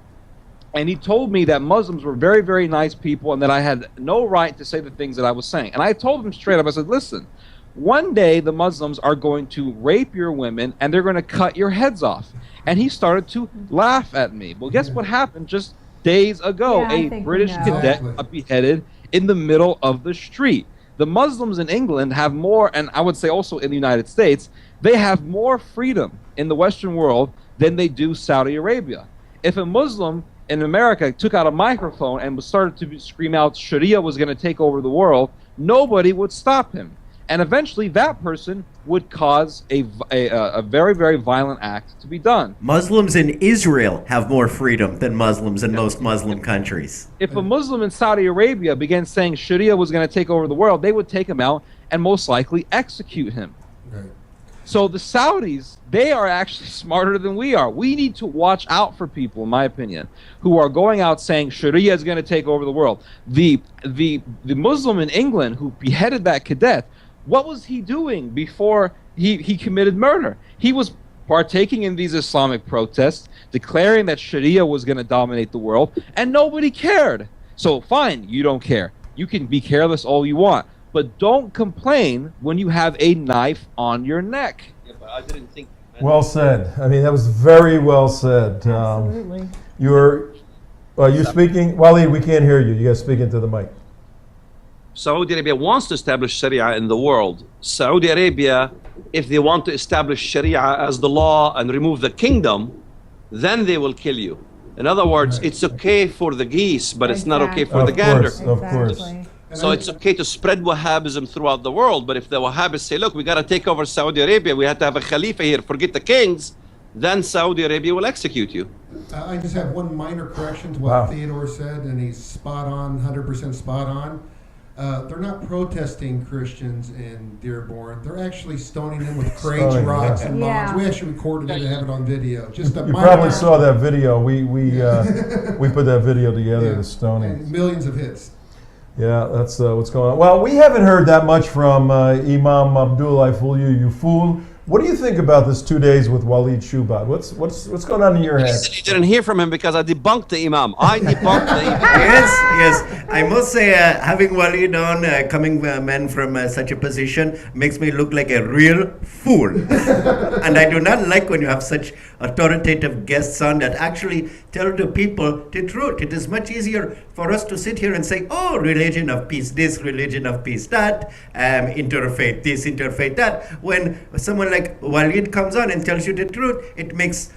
And he told me that Muslims were very, very nice people and that I had no right to say the things that I was saying. And I told him straight up, I said, listen, one day the Muslims are going to rape your women and they're going to cut your heads off. And he started to laugh at me. Well, guess what happened just days ago? A British cadet got beheaded in the middle of the street. The Muslims in England have more, and I would say also in the United States, they have more freedom in the Western world than they do Saudi Arabia. If a Muslim in America took out a microphone and started to scream out Sharia was going to take over the world, nobody would stop him. And eventually that person would cause a very, very violent act to be done. Muslims in Israel have more freedom than Muslims in most Muslim countries. If a Muslim in Saudi Arabia began saying Sharia was going to take over the world, they would take him out and most likely execute him. Right. So the Saudis, they are actually smarter than we are. We need to watch out for people, in my opinion, who are going out saying Sharia is going to take over the world. The Muslim in England who beheaded that cadet, what was he doing before he committed murder? He was partaking in these Islamic protests, declaring that Sharia was going to dominate the world, and nobody cared. So fine, you don't care. You can be careless all you want. But don't complain when you have a knife on your neck. Yeah, but I didn't think. Well said. I mean, that was very well said. Absolutely. You're speaking? Walid, we can't hear you. You got to speak into the mic. Saudi Arabia wants to establish Sharia in the world. Saudi Arabia, if they want to establish Sharia as the law and remove the kingdom, then they will kill you. In other words, it's okay for the geese, but it's not okay for the gander. Of course. So it's okay to spread Wahhabism throughout the world, but if the Wahhabis say, look, we got to take over Saudi Arabia, we have to have a Khalifa here, forget the kings, then Saudi Arabia will execute you. I just have one minor correction to what Theodore said, and he's spot on, 100% spot on. They're not protesting Christians in Dearborn. They're actually stoning them with crates, rocks, and bombs. We actually recorded it and have it on video. Just a You probably saw that video. We put that video together, the stoning. And millions of hits. Yeah, that's what's going on. Well, we haven't heard that much from Imam Abdul I Fool You, You Fool. What do you think about this 2 days with Walid Shoebat? What's going on in your head? You didn't hear from him because I debunked the Imam. I debunked the Imam. Yes. I must say, having Walid on, coming man from such a position, makes me look like a real fool. And I do not like when you have such authoritative guests on that actually tell the people the truth. It is much easier for us to sit here and say, oh, religion of peace this, religion of peace that, interfaith this, interfaith that. When someone like Walid comes on and tells you the truth, it makes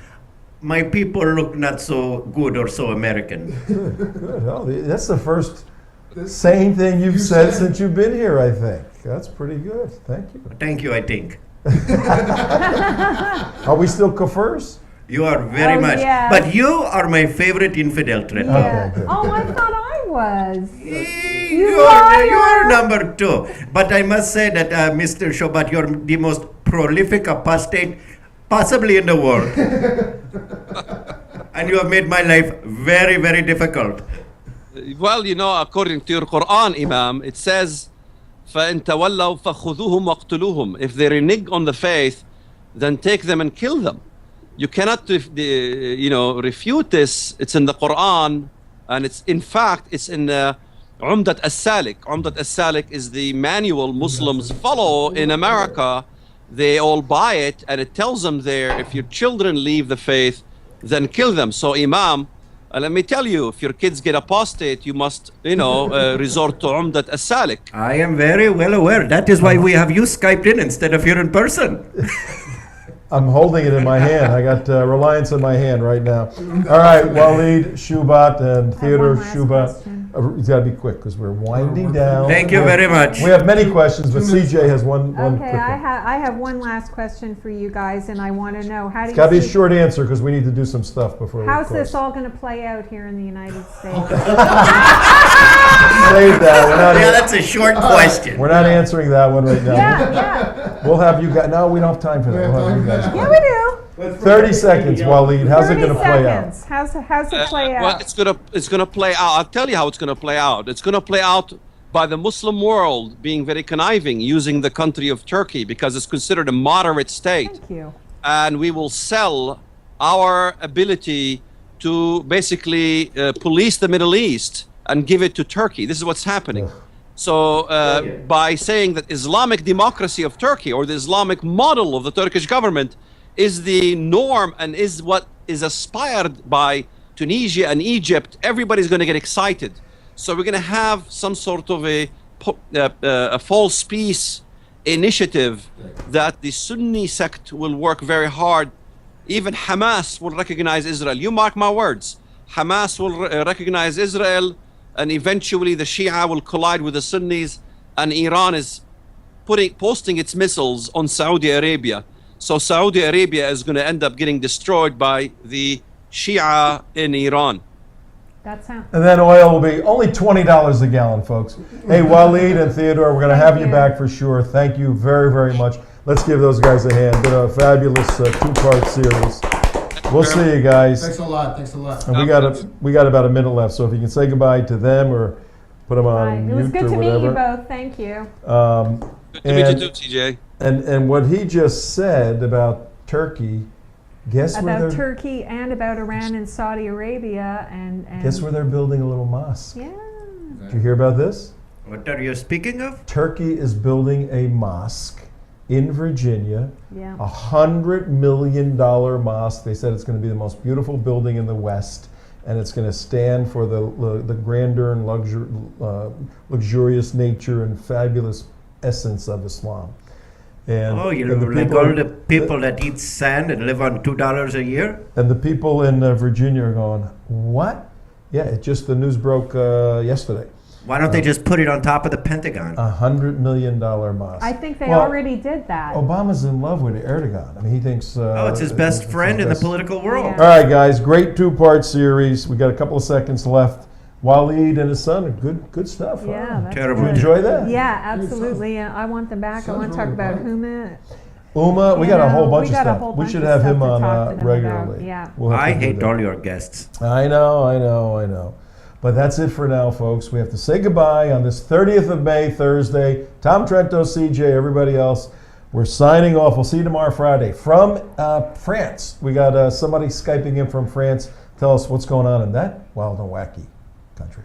my people look not so good or so American. Good. Well, that's the first sane thing you've said since you've been here, I think. That's pretty good. Thank you. Thank you, I think. Are we still kafirs? You are very much. Yes. But you are my favorite infidel, Trent. Yeah. Okay, good. Oh, I thought I was. You are number 2. But I must say that, Mr. Shoebat, you're the most prolific apostate possibly in the world. And you have made my life very, very difficult. Well, you know, according to your Quran, Imam, it says, فَإِن تَوَلَّوْا فَخُذُوهُمْ وَاقْتُلُوهُم. If they renege on the faith, then take them and kill them. You cannot, refute this. It's in the Quran, and it's in Umdat as-Salik. Umdat as-Salik is the manual Muslims follow in America. They all buy it, and it tells them there, if your children leave the faith, then kill them. So, Imam, let me tell you, if your kids get apostate, you must, resort to Umdat as-Salik. I am very well aware. That is why we have you Skyped in instead of here in person. I'm holding it in my hand. I got Reliance in my hand right now. All right, Walid Shoebat and Theodore Shoebat. It's got to be quick because we're winding down. Thank you very much. We have many questions, but CJ has one quick Okay, one. I have one last question for you guys, and I want to know, how do It's got to you be a see, short answer because we need to do some stuff before we how's close. this all going to play out here in the United States? Save that. Yeah, that's a short question. We're not answering that one right now. Yeah. We'll have you guys. No, we don't have time for that. We'll have you guys. Yeah, we do. 30 seconds, Walid. How's it 30 going to play out? seconds. How's it play out? Well, it's gonna play out. I'll tell you how it's gonna play out. It's gonna play out by the Muslim world being very conniving, using the country of Turkey because it's considered a moderate state. Thank you. And we will sell our ability to basically police the Middle East and give it to Turkey. This is what's happening. So by saying that Islamic democracy of Turkey or the Islamic model of the Turkish government is the norm and is what is aspired by Tunisia and Egypt, everybody's going to get excited. So we're going to have some sort of a false peace initiative that the Sunni sect will work very hard. Even Hamas will recognize Israel. You mark my words. Hamas will recognize Israel, and eventually the Shia will collide with the Sunnis, and Iran is posting its missiles on Saudi Arabia. So Saudi Arabia is going to end up getting destroyed by the Shia in Iran. That sounds. And then oil will be only $20 a gallon, folks. Hey, Walid and Theodore, we're going to have you back for sure. Thank you very, very much. Let's give those guys a hand. Been a fabulous two-part series. We'll see you guys. Thanks a lot. Thanks a lot. And we got about a minute left, so if you can say goodbye to them or put them on It was mute good or to whatever. meet you both. Thank you. Good to meet you too, TJ. And what he just said about Turkey, guess where About they're Turkey and about Iran and Saudi Arabia and guess where they're building a little mosque. Yeah. Did you hear about this? What are you speaking of? Turkey is building a mosque in Virginia. Yeah. $100 million mosque. They said it's going to be the most beautiful building in the West, and it's going to stand for the grandeur and luxurious nature and fabulous essence of Islam. And You and the like people- all the people that eat sand and live on $2 a year? And the people in Virginia are going, what? Yeah, the news broke yesterday. Why don't they just put it on top of the Pentagon? $100 million mosque. I think they Well, already did that. Obama's in love with Erdogan. I mean, he thinks. It's his best friend in the best- political world. Yeah. All right, guys, great two-part series. We got a couple of seconds left. Walid and his son, good stuff. huh? Yeah, that's Terrible. Did you good. enjoy that? Yeah, absolutely. I want them back. I want to talk about Huma. Uma, we got a whole bunch we of got a stuff. whole We bunch should of have stuff him to on talk to them regularly. about, yeah. We'll have I to do hate that. all your guests. I know. But that's it for now, folks. We have to say goodbye on this 30th of May, Thursday. Tom Trento, CJ, everybody else. We're signing off. We'll see you tomorrow, Friday. From France, we got somebody Skyping in from France. Tell us what's going on in that wild and wacky country.